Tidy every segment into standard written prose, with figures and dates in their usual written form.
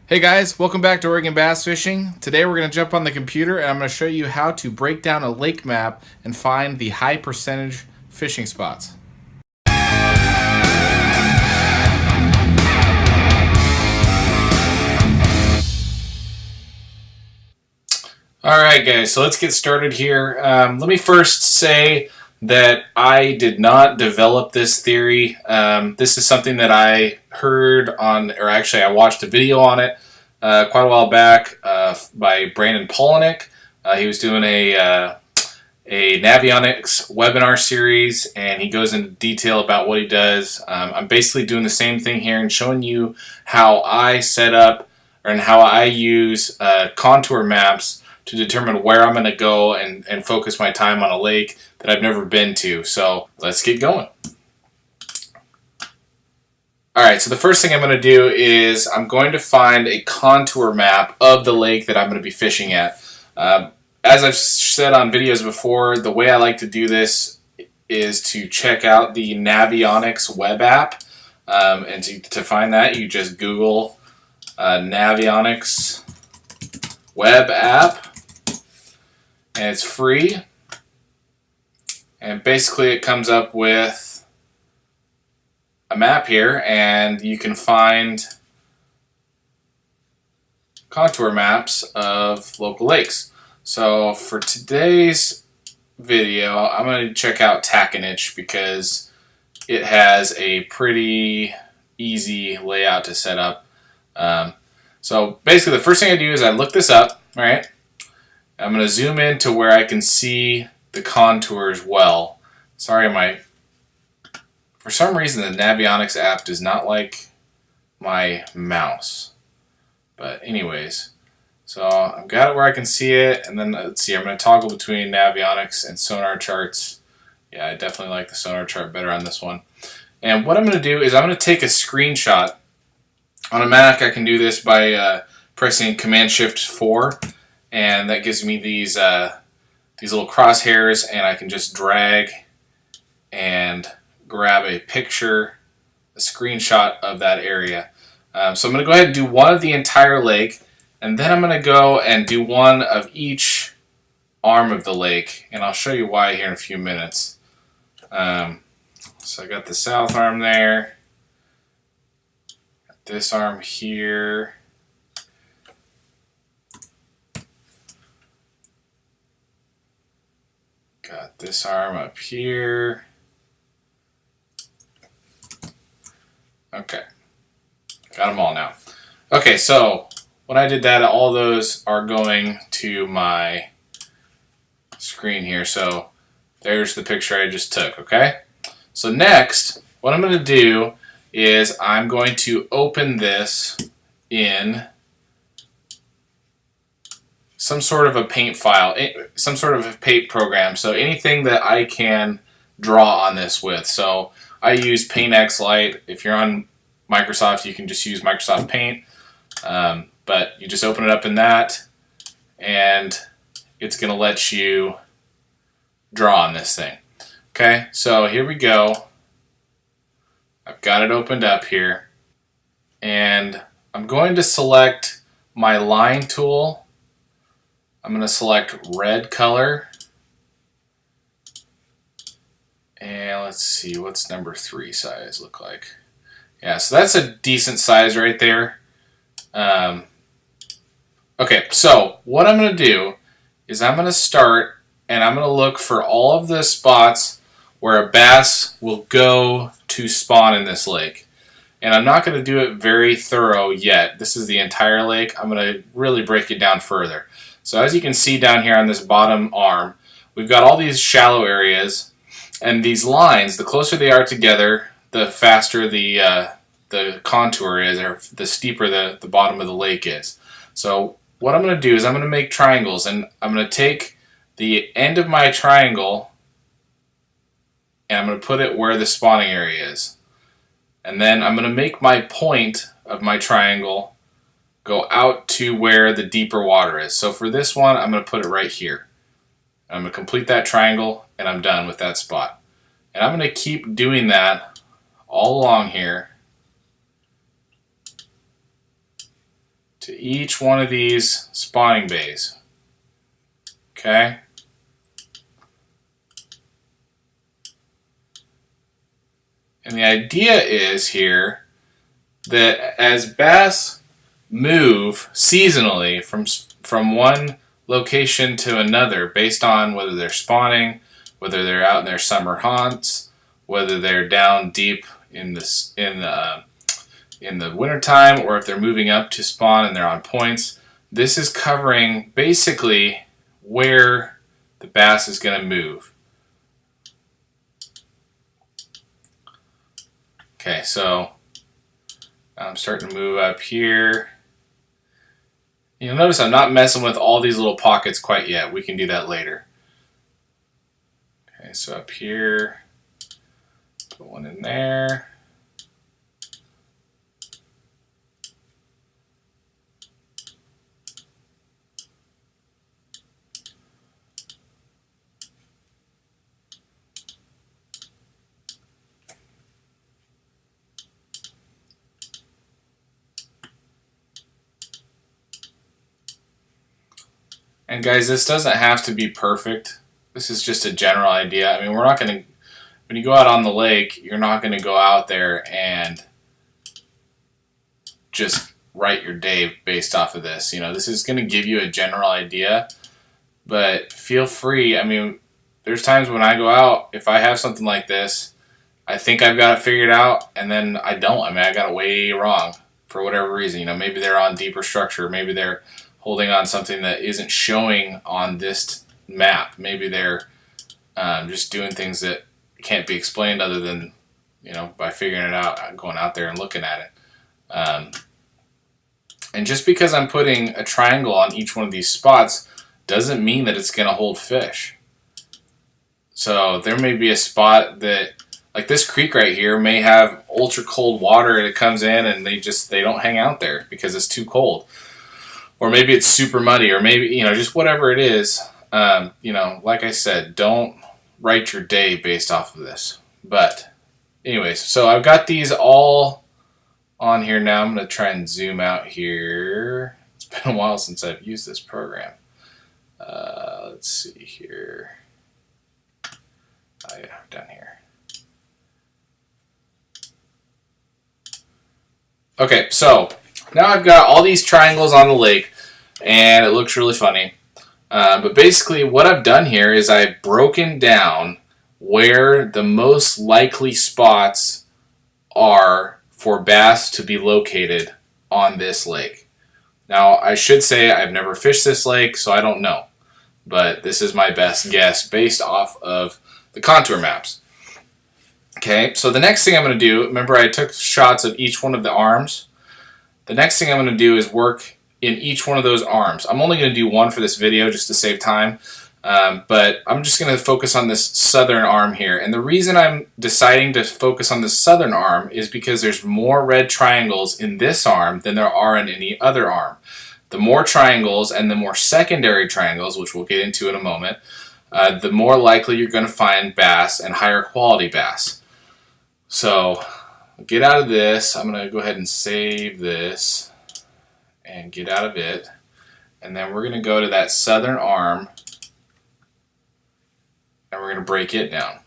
Hey guys, welcome back to Oregon Bass Fishing. Today we're going to jump on the computer and I'm going to show you how to break down a lake map and find the high percentage fishing spots. Alright guys, so let's get started here. Let me first say that I did not develop this theory. This is something that I heard on, or actually I watched a video on it quite a while back by Brandon Polinick. He was doing a Navionics webinar series, and he goes into detail about what he does. I'm basically doing the same thing here and showing you how I set up and how I use contour maps to determine where I'm going to go and focus my time on a lake that I've never been to. So let's get going. Alright, so the first thing I'm going to do is I'm going to find a contour map of the lake that I'm going to be fishing at. As I've said on videos before, the way I like to do this is to check out the Navionics web app. And to find that, you just Google Navionics web app. And it's free. And basically it comes up with a map here, and you can find contour maps of local lakes. So for today's video, I'm going to check out Taconich because it has a pretty easy layout to set up. So basically the first thing I do is I look this up, right? I'm going to zoom in to where I can see the contours well. Sorry, for some reason the Navionics app does not like my mouse. But anyways, so I've got it where I can see it, and then let's see, I'm going to toggle between Navionics and Sonar Charts. Yeah, I definitely like the Sonar Chart better on this one. And what I'm going to do is I'm going to take a screenshot. On a Mac, I can do this by pressing Command-Shift-4, and that gives me these little crosshairs, and I can just drag and grab a picture, a screenshot of that area. So I'm going to go ahead and do one of the entire lake, and then I'm going to go and do one of each arm of the lake, and I'll show you why here in a few minutes. So I got the south arm there, got this arm here, got this arm up here. Okay, got them all now. Okay, so when I did that, all those are going to my screen here. So there's the picture I just took, okay? So next, what I'm going to do is I'm going to open this in some sort of a paint file, some sort of a paint program. So anything that I can draw on this with. So I use Paint X Lite. If you're on Microsoft, you can just use Microsoft Paint. But you just open it up in that, and it's going to let you draw on this thing. Okay, so here we go. I've got it opened up here, and I'm going to select my line tool. I'm going to select red color, and let's see, what's number 3 size look like? Yeah, so that's a decent size right there. Okay, so what I'm going to do is I'm going to start, and I'm going to look for all of the spots where a bass will go to spawn in this lake. And I'm not going to do it very thorough yet. This is the entire lake. I'm going to really break it down further. So as you can see down here on this bottom arm, we've got all these shallow areas, and these lines, the closer they are together, the faster the contour is, or the steeper the bottom of the lake is. So what I'm going to do is I'm going to make triangles, and I'm going to take the end of my triangle and I'm going to put it where the spawning area is. And then I'm going to make my point of my triangle go out to where the deeper water is. So for this one, I'm going to put it right here. I'm going to complete that triangle, and I'm done with that spot. And I'm going to keep doing that all along here to each one of these spawning bays. Okay? And the idea is here that as bass move seasonally from one location to another based on whether they're spawning, whether they're out in their summer haunts, whether they're down deep in the wintertime, or if they're moving up to spawn and they're on points, this is covering basically where the bass is going to move. Okay, so I'm starting to move up here. You'll notice I'm not messing with all these little pockets quite yet. We can do that later. Okay, so up here, put one in there. And guys, this doesn't have to be perfect. This is just a general idea. I mean, we're not going to, when you go out on the lake, you're not going to go out there and just write your day based off of this. You know, this is going to give you a general idea, but feel free. I mean, there's times when I go out, if I have something like this, I think I've got it figured out, and then I don't. I mean, I got it way wrong for whatever reason. You know, maybe they're on deeper structure. Maybe they're holding on something that isn't showing on this map. Maybe they're just doing things that can't be explained other than, you know, by figuring it out, going out there and looking at it. And just because I'm putting a triangle on each one of these spots doesn't mean that it's going to hold fish. So there may be a spot that, like this creek right here, may have ultra cold water and it comes in and they don't hang out there because it's too cold. Or maybe it's super muddy, or maybe, you know, just whatever it is. You know, like I said, don't write your day based off of this. But anyways, so I've got these all on here now. I'm going to try and zoom out here. It's been a while since I've used this program. Let's see here. Oh yeah, down here. Okay, so now I've got all these triangles on the lake, and it looks really funny. But basically what I've done here is I've broken down where the most likely spots are for bass to be located on this lake. Now, I should say I've never fished this lake, so I don't know. But this is my best guess based off of the contour maps. Okay, so the next thing I'm going to do, remember I took shots of each one of the arms. The next thing I'm going to do is work in each one of those arms. I'm only going to do one for this video just to save time, but I'm just going to focus on this southern arm here. And the reason I'm deciding to focus on the southern arm is because there's more red triangles in this arm than there are in any other arm. The more triangles and the more secondary triangles, which we'll get into in a moment, the more likely you're going to find bass and higher quality bass. So get out of this. I'm going to go ahead and save this and get out of it. And then we're going to go to that southern arm and we're going to break it down.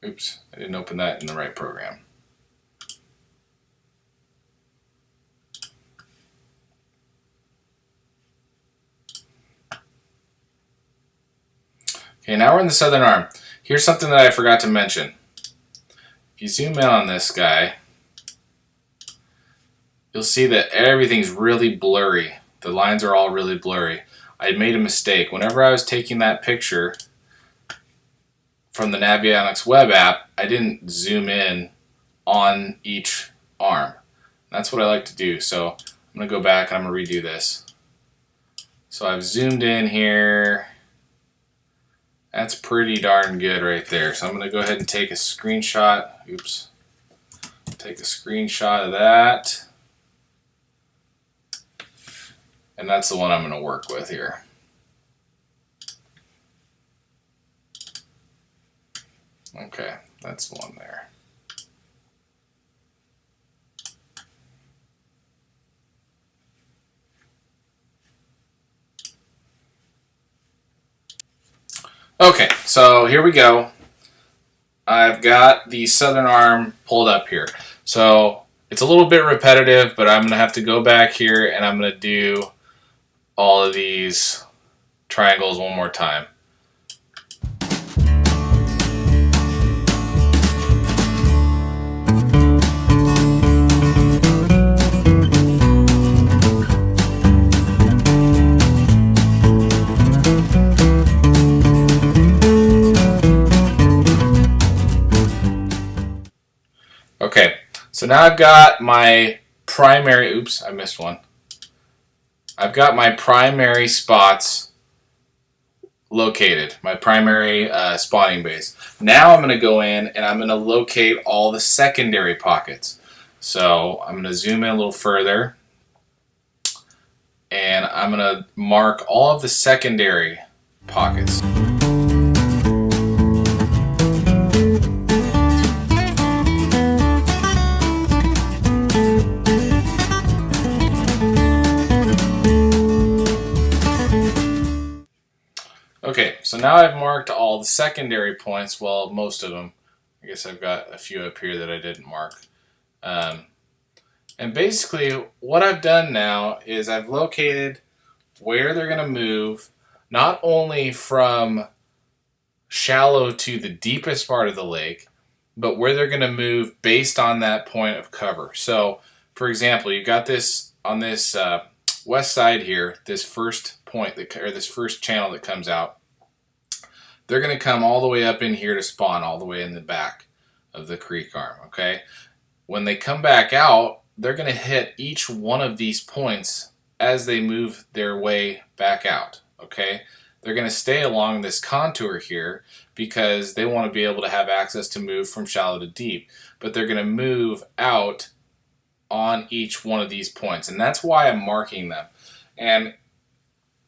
Oops, I didn't open that in the right program. Okay, now we're in the southern arm. Here's something that I forgot to mention. If you zoom in on this guy, you'll see that everything's really blurry. The lines are all really blurry. I made a mistake. Whenever I was taking that picture from the Navionics web app, I didn't zoom in on each arm. That's what I like to do. So I'm going to go back and I'm going to redo this. So I've zoomed in here. That's pretty darn good right there. So I'm going to go ahead and take a screenshot. Oops. Take a screenshot of that. And that's the one I'm going to work with here. Okay, that's the one there. Okay, so here we go. I've got the southern arm pulled up here. So it's a little bit repetitive, but I'm going to have to go back here and I'm going to do all of these triangles one more time. Okay, so now I've got my primary, oops, I missed one. I've got my primary spots located, my primary spawning base. Now I'm going to go in and I'm going to locate all the secondary pockets. So I'm going to zoom in a little further and I'm going to mark all of the secondary pockets. Okay, so now I've marked all the secondary points, well, most of them. I guess I've got a few up here that I didn't mark. And basically, what I've done now is I've located where they're going to move, not only from shallow to the deepest part of the lake, but where they're going to move based on that point of cover. So, for example, you've got this on this west side here, this first point, or this first channel that comes out. They're going to come all the way up in here to spawn all the way in the back of the creek arm, okay? When they come back out, they're going to hit each one of these points as they move their way back out, okay? They're going to stay along this contour here because they want to be able to have access to move from shallow to deep, but they're going to move out on each one of these points, and that's why I'm marking them. And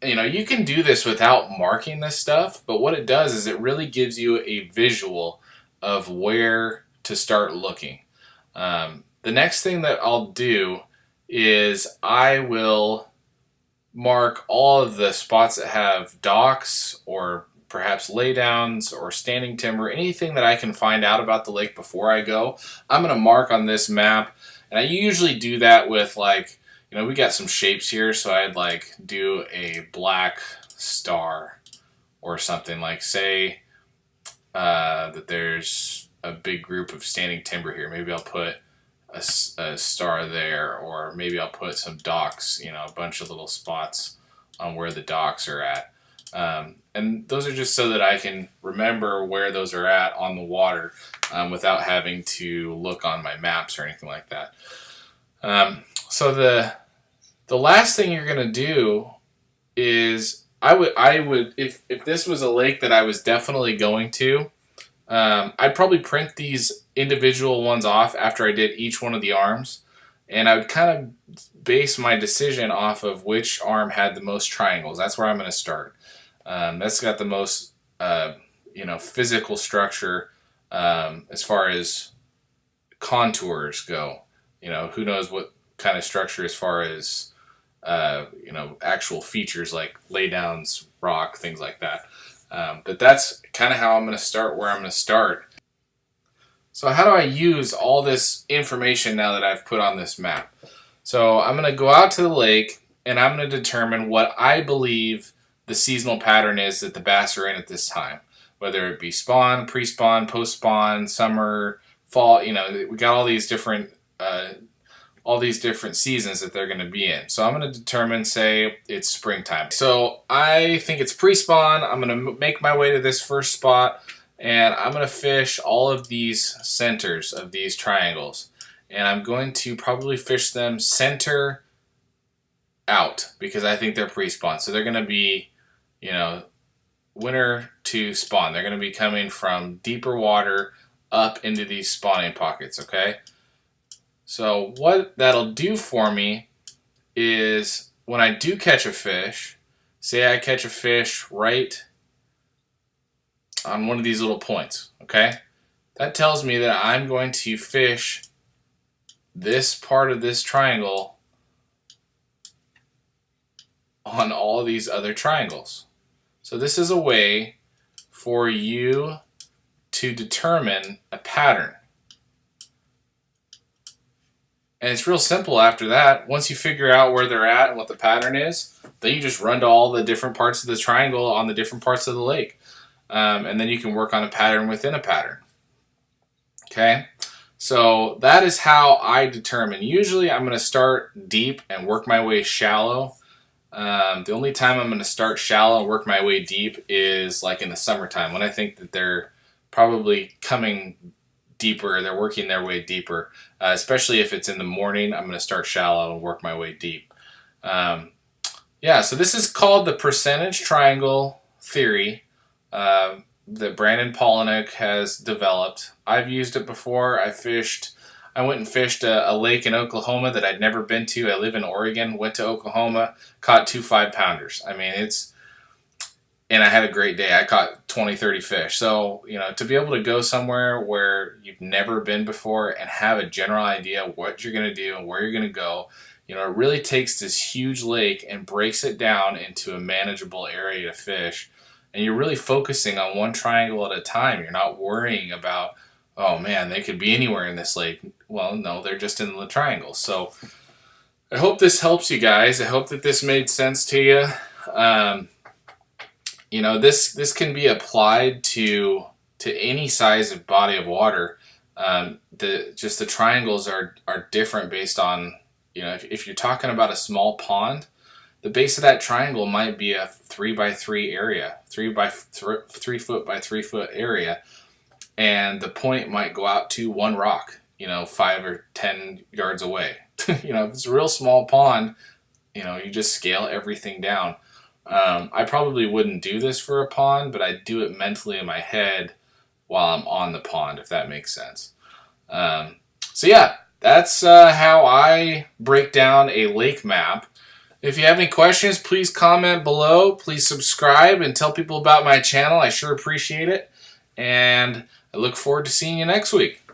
you know, you can do this without marking this stuff, but what it does is it really gives you a visual of where to start looking. The next thing that I'll do is I will mark all of the spots that have docks or perhaps laydowns or standing timber, anything that I can find out about the lake before I go. I'm going to mark on this map, and I usually do that with, like, you know, we got some shapes here, so I'd like do a black star or something, like say that there's a big group of standing timber here. Maybe I'll put a star there, or maybe I'll put some docks, you know, a bunch of little spots on where the docks are at. And those are just so that I can remember where those are at on the water without having to look on my maps or anything like that. So the last thing you're gonna do is I would if this was a lake that I was definitely going to, I'd probably print these individual ones off after I did each one of the arms, and I would kind of base my decision off of which arm had the most triangles. That's where I'm gonna start. That's got the most physical structure as far as contours go. You know, who knows what kind of structure as far as actual features like laydowns, rock, things like that. But that's kind of how I'm going to start, where I'm going to start. So how do I use all this information now that I've put on this map? So I'm going to go out to the lake and I'm going to determine what I believe the seasonal pattern is that the bass are in at this time. Whether it be spawn, pre-spawn, post-spawn, summer, fall, you know, we got all these different seasons that they're going to be in. So I'm going to determine, say, it's springtime. So I think it's pre-spawn. I'm going to make my way to this first spot, and I'm going to fish all of these centers of these triangles. And I'm going to probably fish them center out because I think they're pre-spawn. So they're going to be, winter to spawn. They're going to be coming from deeper water up into these spawning pockets, okay? So what that'll do for me is when I do catch a fish, say I catch a fish right on one of these little points, okay? That tells me that I'm going to fish this part of this triangle on all these other triangles. So this is a way for you to determine a pattern. And it's real simple after that. Once you figure out where they're at and what the pattern is, then you just run to all the different parts of the triangle on the different parts of the lake. And then you can work on a pattern within a pattern. Okay? So that is how I determine. Usually I'm going to start deep and work my way shallow. The only time I'm going to start shallow and work my way deep is like in the summertime, when I think that they're probably coming deeper, they're working their way deeper. Especially if it's in the morning, I'm going to start shallow and work my way deep. Yeah, so this is called the percentage triangle theory that Brandon Palaniuk has developed. I've used it before. I went and fished a lake in Oklahoma that I'd never been to. I live in Oregon, went to Oklahoma, caught 2 5-pounders. I mean, and I had a great day. I caught 20, 30 fish. So, to be able to go somewhere where you've never been before and have a general idea of what you're going to do and where you're going to go, it really takes this huge lake and breaks it down into a manageable area to fish. And you're really focusing on one triangle at a time. You're not worrying about, oh man, they could be anywhere in this lake. Well, no, they're just in the triangle. So I hope this helps you guys. I hope that this made sense to you. This can be applied to any size of body of water. The triangles are different based on, if you're talking about a small pond, the base of that triangle might be a 3x3 area, 3 foot by 3 foot area, and the point might go out to one rock, 5 or 10 yards away. If it's a real small pond, you just scale everything down. I probably wouldn't do this for a pond, but I do it mentally in my head while I'm on the pond, if that makes sense. So yeah, that's how I break down a lake map. If you have any questions, please comment below. Please subscribe and tell people about my channel. I sure appreciate it. And I look forward to seeing you next week.